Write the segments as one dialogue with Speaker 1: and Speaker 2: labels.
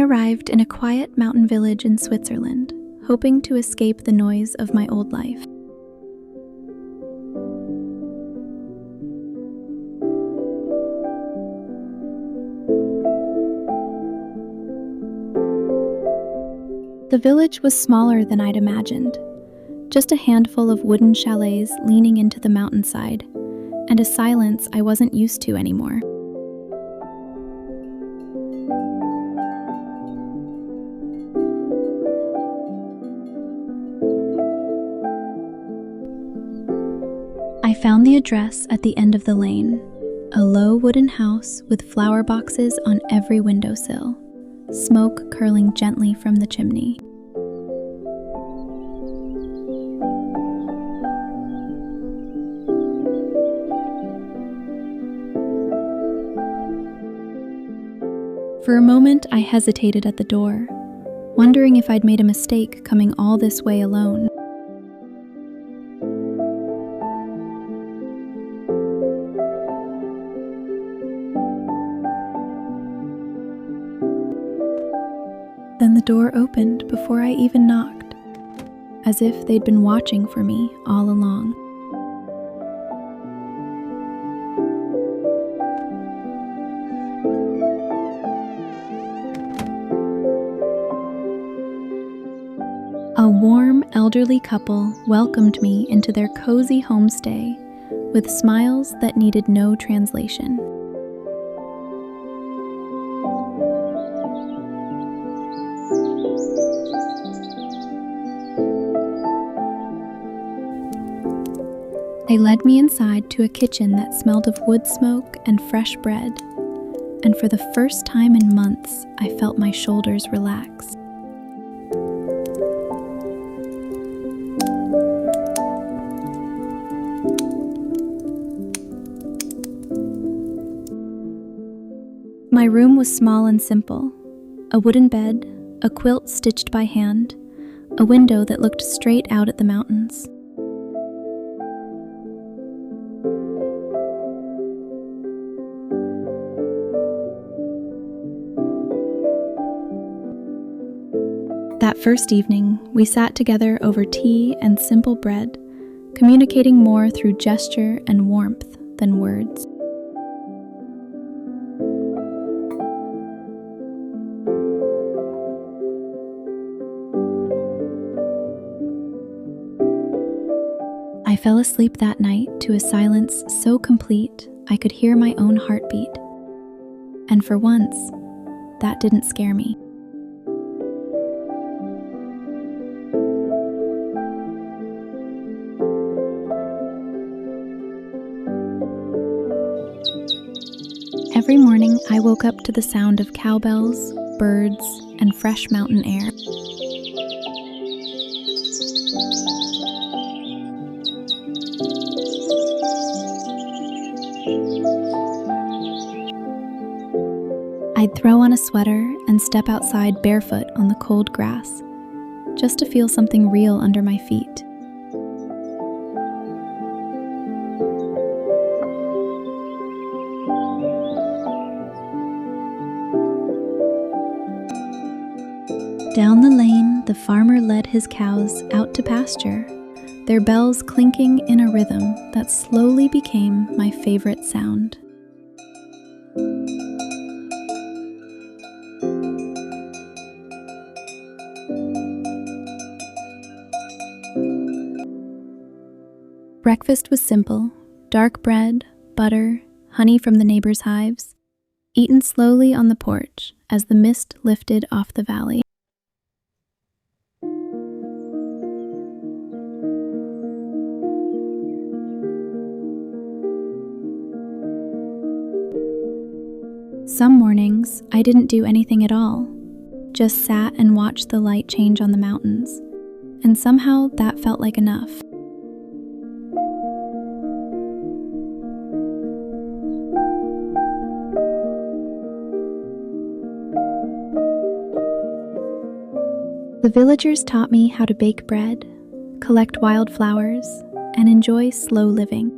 Speaker 1: arrived in a quiet mountain village in Switzerland, hoping to escape the noise of my old life. The village was smaller than I'd imagined, just a handful of wooden chalets leaning into the mountainside, and a silence I wasn't used to anymore. I found the address at the end of the lane, a low wooden house with flower boxes on every windowsill, smoke curling gently from the chimney. For a moment, I hesitated at the door, wondering if I'd made a mistake coming all this way alone. Then the door opened before I even knocked, as if they'd been watching for me all along. A warm, elderly couple welcomed me into their cozy homestay with smiles that needed no translation. They led me inside to a kitchen that smelled of wood smoke and fresh bread, and for the first time in months, I felt my shoulders relax. My room was small and simple: a wooden bed, a quilt stitched by hand, a window that looked straight out at the mountains. That first evening, we sat together over tea and simple bread, communicating more through gesture and warmth than words. I fell asleep that night to a silence so complete I could hear my own heartbeat. And for once, that didn't scare me. Every morning, I woke up to the sound of cowbells, birds, and fresh mountain air. I'd throw on a sweater and step outside barefoot on the cold grass, just to feel something real under my feet. Down the lane, the farmer led his cows out to pasture, their bells clinking in a rhythm that slowly became my favorite sound. Breakfast was simple: dark bread, butter, honey from the neighbors' hives, eaten slowly on the porch as the mist lifted off the valley. Some mornings, I didn't do anything at all, just sat and watched the light change on the mountains, and somehow that felt like enough. The villagers taught me how to bake bread, collect wildflowers, and enjoy slow living.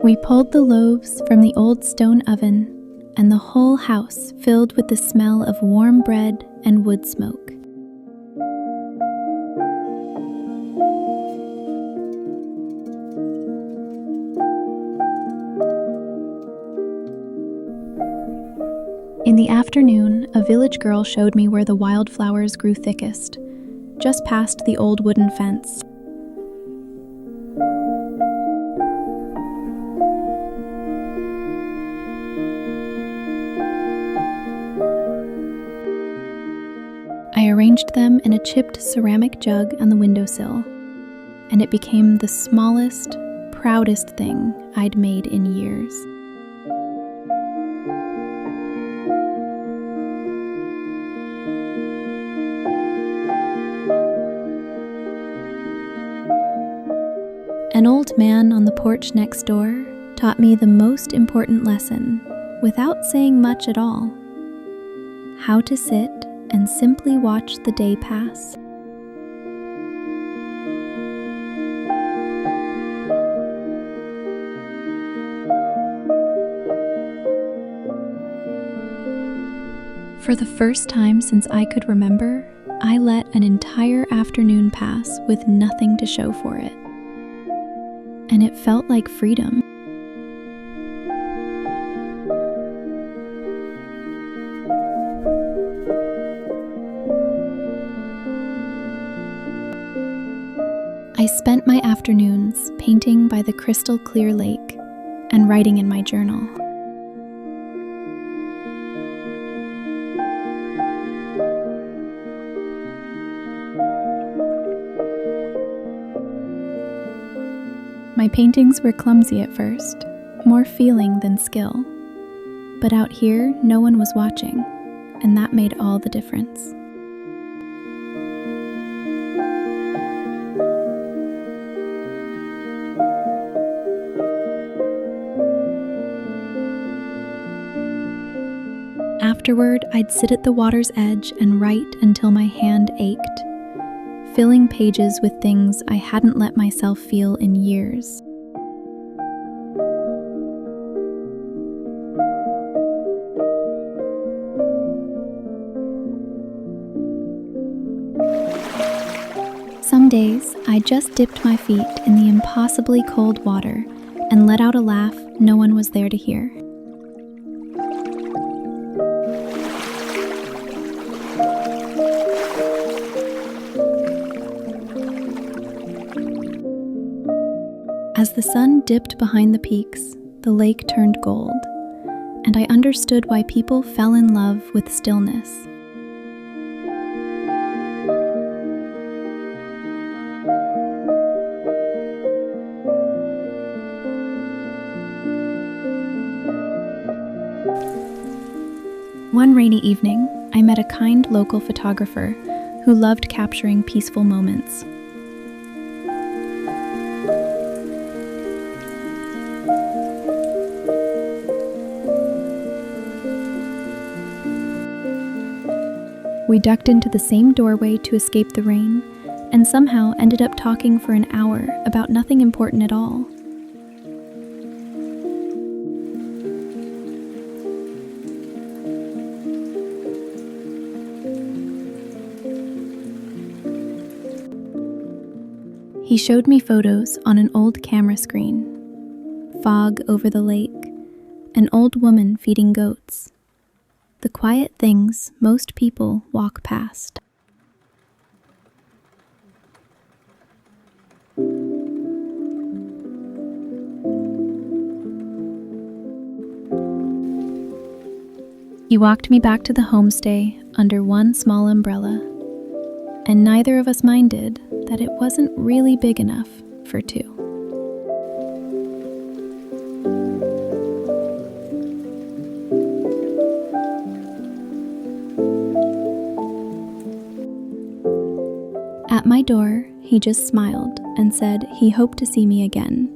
Speaker 1: We pulled the loaves from the old stone oven, and the whole house filled with the smell of warm bread and wood smoke. In the afternoon, a village girl showed me where the wildflowers grew thickest, just past the old wooden fence. I arranged them in a chipped ceramic jug on the windowsill, and it became the smallest, proudest thing I'd made in years. An old man on the porch next door taught me the most important lesson without saying much at all: how to sit and simply watch the day pass. For the first time since I could remember, I let an entire afternoon pass with nothing to show for it. And it felt like freedom. I spent my afternoons painting by the crystal clear lake and writing in my journal. My paintings were clumsy at first, more feeling than skill. But out here, no one was watching, and that made all the difference. Afterward, I'd sit at the water's edge and write until my hand ached, filling pages with things I hadn't let myself feel in years. Some days, I just dipped my feet in the impossibly cold water and let out a laugh no one was there to hear. As the sun dipped behind the peaks, the lake turned gold, and I understood why people fell in love with stillness. One rainy evening, I met a kind local photographer who loved capturing peaceful moments. We ducked into the same doorway to escape the rain, and somehow ended up talking for an hour about nothing important at all. He showed me photos on an old camera screen. Fog over the lake, an old woman feeding goats. The quiet things most people walk past. He walked me back to the homestay under one small umbrella, and neither of us minded that it wasn't really big enough for two. At my door, he just smiled and said he hoped to see me again.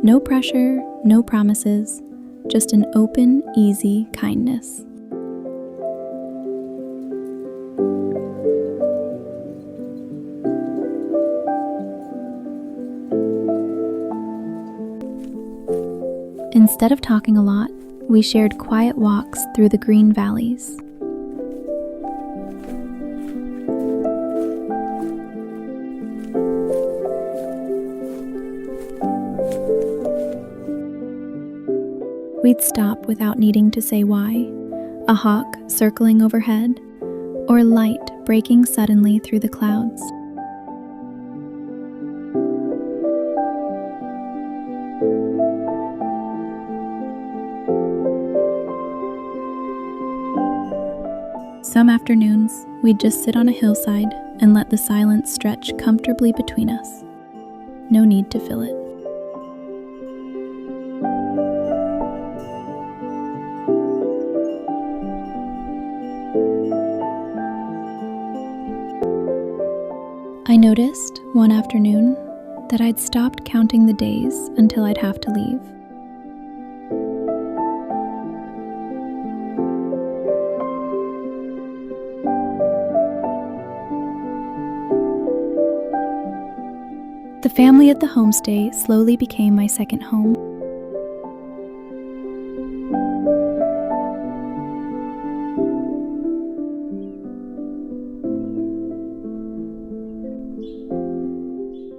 Speaker 1: No pressure, no promises, just an open, easy kindness. Instead of talking a lot, we shared quiet walks through the green valleys. We'd stop without needing to say why, a hawk circling overhead, or light breaking suddenly through the clouds. Some afternoons, we'd just sit on a hillside and let the silence stretch comfortably between us. No need to fill it. I noticed, one afternoon, that I'd stopped counting the days until I'd have to leave. The family at the homestay slowly became my second home.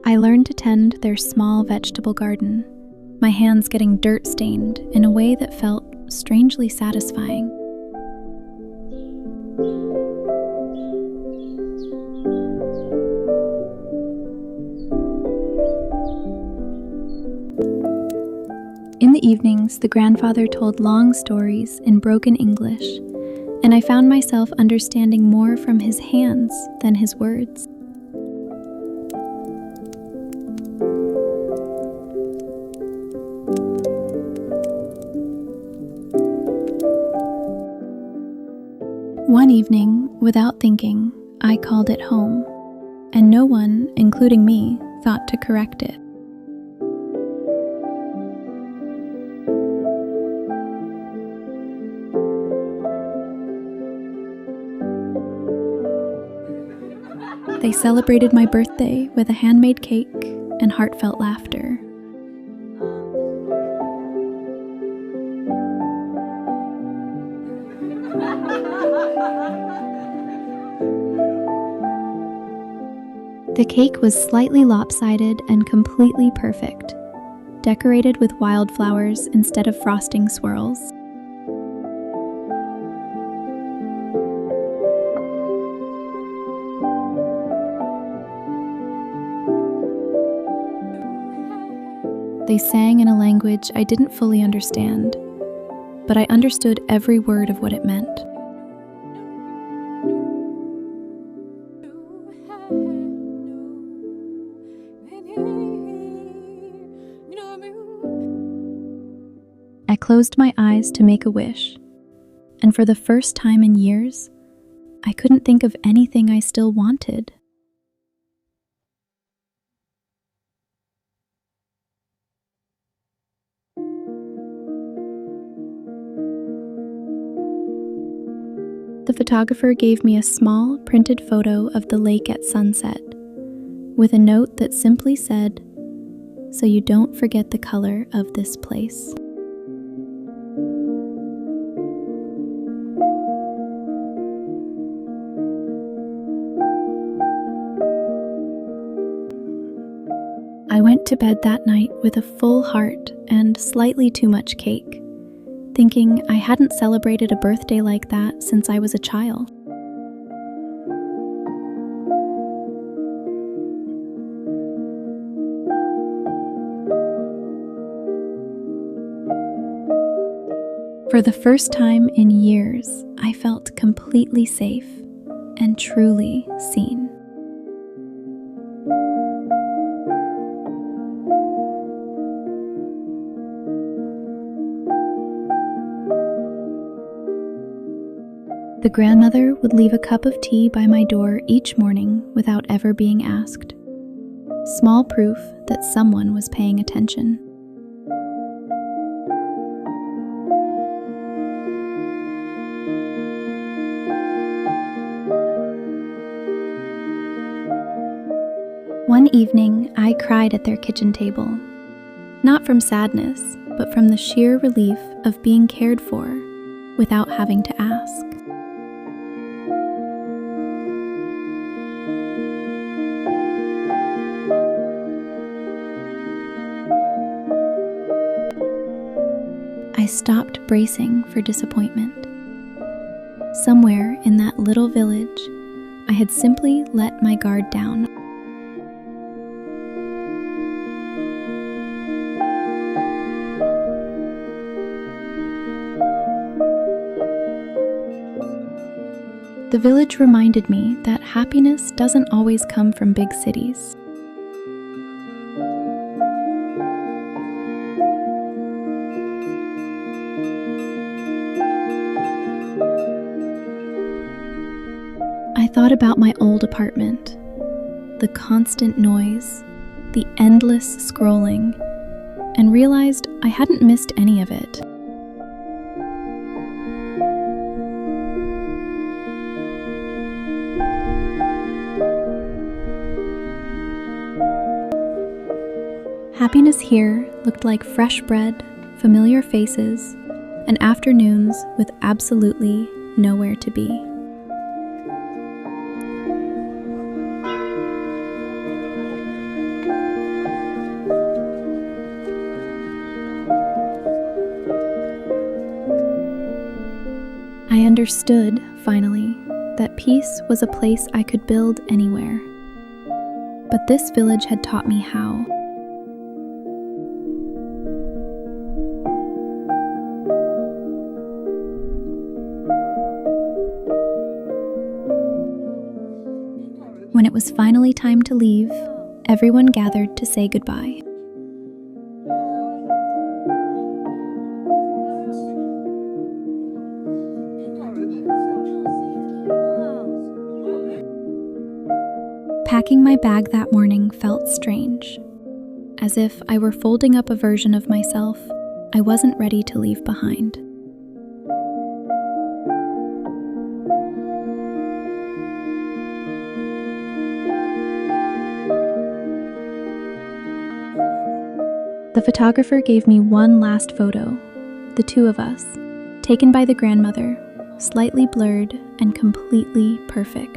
Speaker 1: I learned to tend their small vegetable garden, my hands getting dirt-stained in a way that felt strangely satisfying. In the evenings, the grandfather told long stories in broken English, and I found myself understanding more from his hands than his words. One evening, without thinking, I called it home, and no one, including me, thought to correct it. They celebrated my birthday with a handmade cake and heartfelt laughter. The cake was slightly lopsided and completely perfect, decorated with wildflowers instead of frosting swirls. They sang in a language I didn't fully understand, but I understood every word of what it meant. I closed my eyes to make a wish, and for the first time in years, I couldn't think of anything I still wanted. The photographer gave me a small printed photo of the lake at sunset, with a note that simply said, "So you don't forget the color of this place." I went to bed that night with a full heart and slightly too much cake, thinking I hadn't celebrated a birthday like that since I was a child. For the first time in years, I felt completely safe and truly seen. The grandmother would leave a cup of tea by my door each morning without ever being asked. Small proof that someone was paying attention. One evening, I cried at their kitchen table. Not from sadness, but from the sheer relief of being cared for without having to ask. I stopped bracing for disappointment. Somewhere in that little village, I had simply let my guard down. The village reminded me that happiness doesn't always come from big cities. I thought about my old apartment, the constant noise, the endless scrolling, and realized I hadn't missed any of it. Happiness here looked like fresh bread, familiar faces, and afternoons with absolutely nowhere to be. I understood, finally, that peace was a place I could build anywhere. But this village had taught me how. When it was finally time to leave, everyone gathered to say goodbye. Packing my bag that morning felt strange, as if I were folding up a version of myself I wasn't ready to leave behind. The photographer gave me one last photo, the two of us, taken by the grandmother, slightly blurred and completely perfect.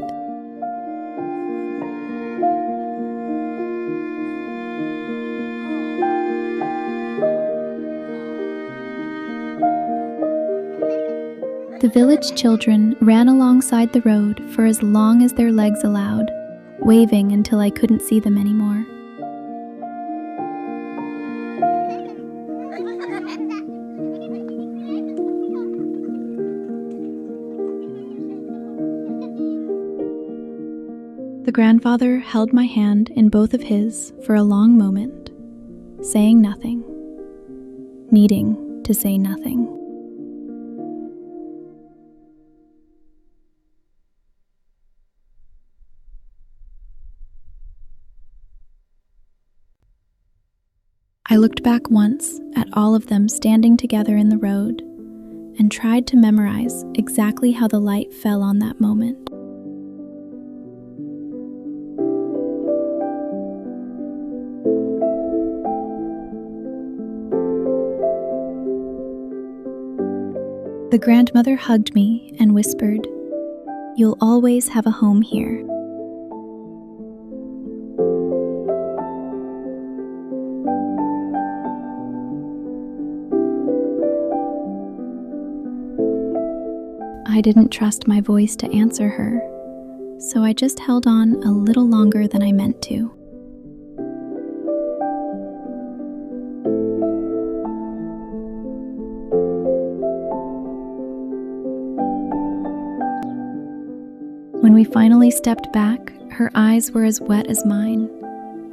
Speaker 1: The village children ran alongside the road for as long as their legs allowed, waving until I couldn't see them anymore. The grandfather held my hand in both of his for a long moment, saying nothing, needing to say nothing. I looked back once at all of them standing together in the road and tried to memorize exactly how the light fell on that moment. The grandmother hugged me and whispered, "You'll always have a home here." I didn't trust my voice to answer her, so I just held on a little longer than I meant to. When we finally stepped back, her eyes were as wet as mine,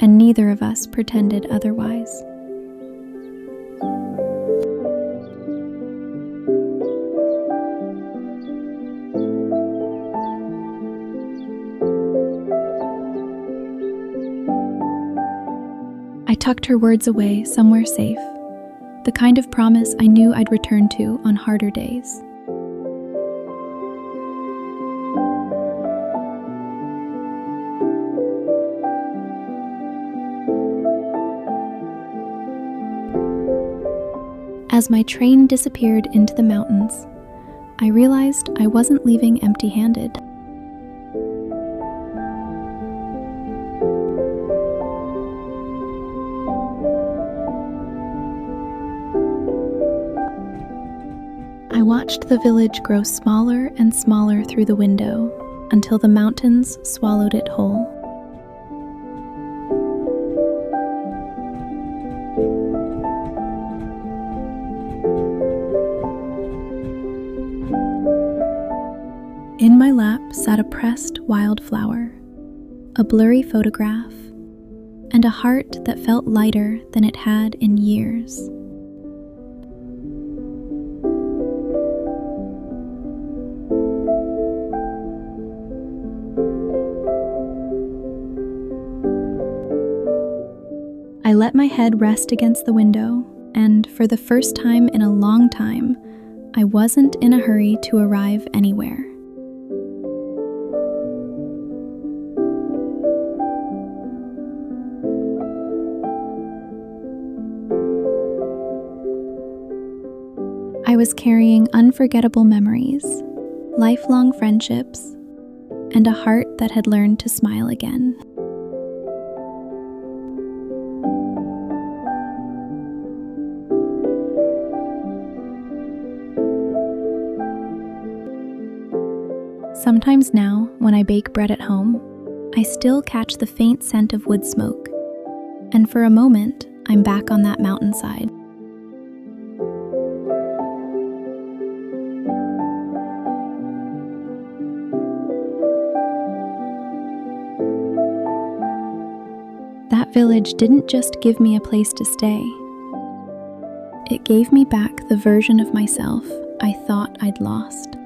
Speaker 1: and neither of us pretended otherwise. I tucked her words away somewhere safe, the kind of promise I knew I'd return to on harder days. As my train disappeared into the mountains, I realized I wasn't leaving empty-handed. I watched the village grow smaller and smaller through the window until the mountains swallowed it whole. In my lap sat a pressed wildflower, a blurry photograph, and a heart that felt lighter than it had in years. I let my head rest against the window, and for the first time in a long time, I wasn't in a hurry to arrive anywhere. I was carrying unforgettable memories, lifelong friendships, and a heart that had learned to smile again. Sometimes now, when I bake bread at home, I still catch the faint scent of wood smoke, and for a moment, I'm back on that mountainside. That village didn't just give me a place to stay. It gave me back the version of myself I thought I'd lost.